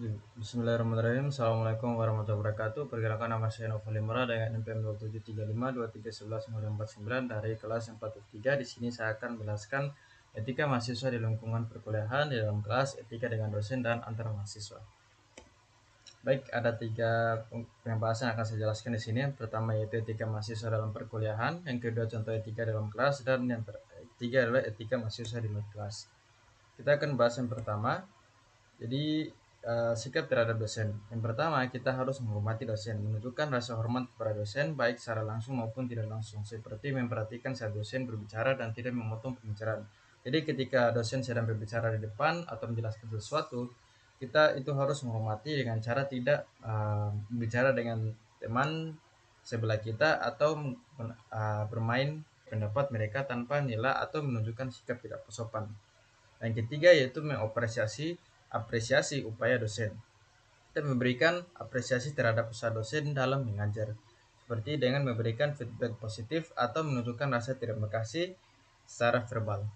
Bismillahirrahmanirrahim. Assalamualaikum warahmatullahi wabarakatuh. Perkenalkan, nama saya Novel Limora dengan NPM 2735231199 dari kelas 4.3. Di sini saya akan menjelaskan etika mahasiswa di lingkungan perkuliahan di dalam kelas, etika dengan dosen dan antar mahasiswa. Baik, ada 3 pembahasan yang akan saya jelaskan di sini. Yang pertama yaitu etika mahasiswa dalam perkuliahan, yang kedua contoh etika dalam kelas, dan yang ketiga adalah etika mahasiswa di luar kelas. Kita akan bahas yang pertama. Jadi sikap terhadap dosen. Yang pertama, kita harus menghormati dosen, menunjukkan rasa hormat kepada dosen baik secara langsung maupun tidak langsung, seperti memperhatikan saat dosen berbicara dan tidak memotong pembicaraan. Jadi ketika dosen sedang berbicara di depan atau menjelaskan sesuatu, kita itu harus menghormati dengan cara tidak berbicara dengan teman sebelah kita atau bermain pendapat mereka tanpa nilai atau menunjukkan sikap tidak sopan. Yang ketiga yaitu apresiasi upaya dosen. Kita memberikan apresiasi terhadap usaha dosen dalam mengajar, seperti dengan memberikan feedback positif atau menunjukkan rasa terima kasih secara verbal.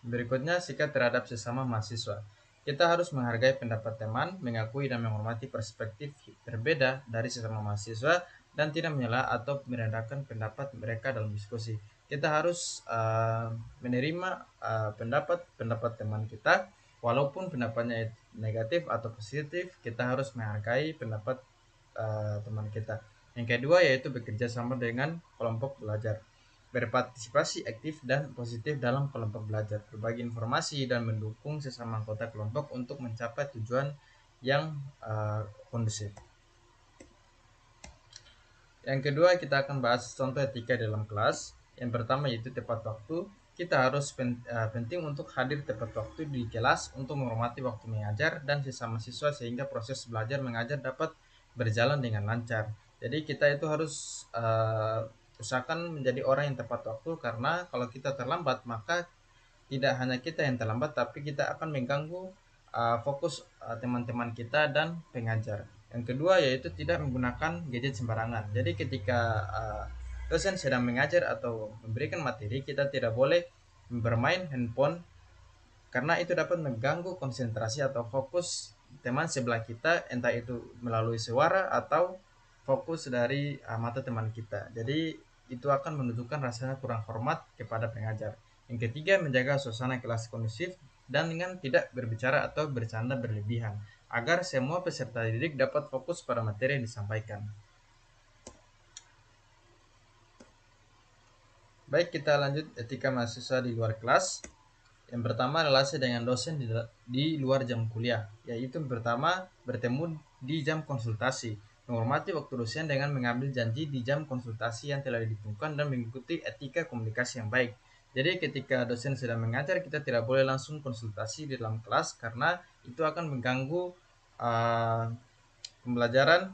Berikutnya, sikap terhadap sesama mahasiswa. Kita harus menghargai pendapat teman, mengakui dan menghormati perspektif berbeda dari sesama mahasiswa, dan tidak menyela atau merendahkan pendapat mereka dalam diskusi. Kita harus menerima pendapat teman kita, walaupun pendapatnya negatif atau positif. Kita harus menghargai pendapat teman kita. Yang kedua yaitu bekerja sama dengan kelompok belajar, berpartisipasi aktif dan positif dalam kelompok belajar, berbagi informasi dan mendukung sesama anggota kelompok untuk mencapai tujuan yang kondusif. Yang kedua, kita akan bahas contoh etika dalam kelas. Yang pertama yaitu tepat waktu. Kita harus penting untuk hadir tepat waktu di kelas untuk menghormati waktu mengajar dan sesama siswa sehingga proses belajar mengajar dapat berjalan dengan lancar. Jadi kita itu harus usahakan menjadi orang yang tepat waktu, karena kalau kita terlambat maka tidak hanya kita yang terlambat, tapi kita akan mengganggu fokus teman-teman kita dan pengajar. Yang kedua yaitu tidak menggunakan gadget sembarangan. Jadi ketika dosen sedang mengajar atau memberikan materi, kita tidak boleh bermain handphone, karena itu dapat mengganggu konsentrasi atau fokus teman sebelah kita, entah itu melalui suara atau fokus dari mata teman kita. Jadi itu akan menunjukkan rasanya kurang hormat kepada pengajar. Yang ketiga, menjaga suasana kelas kondusif dan dengan tidak berbicara atau bercanda berlebihan, agar semua peserta didik dapat fokus pada materi yang disampaikan. Baik, kita lanjut etika mahasiswa di luar kelas. Yang pertama, relasi dengan dosen di luar jam kuliah, yaitu pertama, bertemu di jam konsultasi, menghormati waktu dosen dengan mengambil janji di jam konsultasi yang telah ditentukan dan mengikuti etika komunikasi yang baik. Jadi ketika dosen sedang mengajar, kita tidak boleh langsung konsultasi di dalam kelas, karena itu akan mengganggu pembelajaran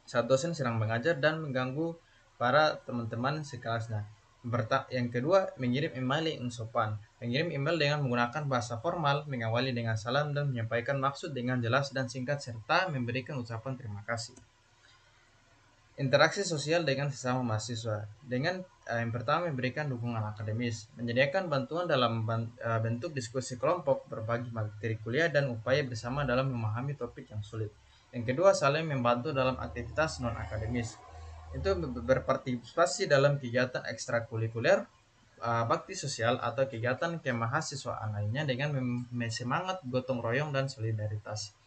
saat dosen sedang mengajar dan mengganggu para teman-teman sekelasnya. Yang kedua, mengirim email yang sopan. Mengirim email dengan menggunakan bahasa formal, mengawali dengan salam dan menyampaikan maksud dengan jelas dan singkat, serta memberikan ucapan terima kasih. Interaksi sosial dengan sesama mahasiswa. Dengan yang pertama, memberikan dukungan akademis, menyediakan bantuan dalam bentuk diskusi kelompok, berbagi materi kuliah dan upaya bersama dalam memahami topik yang sulit. Yang kedua, saling membantu dalam aktivitas non akademis. Itu berpartisipasi dalam kegiatan ekstrakurikuler, bakti sosial atau kegiatan kemahasiswaan lainnya dengan semangat gotong royong dan solidaritas.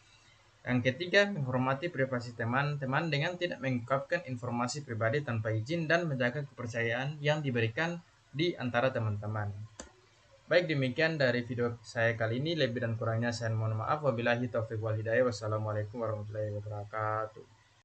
Yang ketiga, menghormati privasi teman-teman dengan tidak mengungkapkan informasi pribadi tanpa izin dan menjaga kepercayaan yang diberikan di antara teman-teman. Baik, demikian dari video saya kali ini. Lebih dan kurangnya saya mohon maaf. Wabillahi taufiq wal hidayah. Wassalamualaikum warahmatullahi wabarakatuh.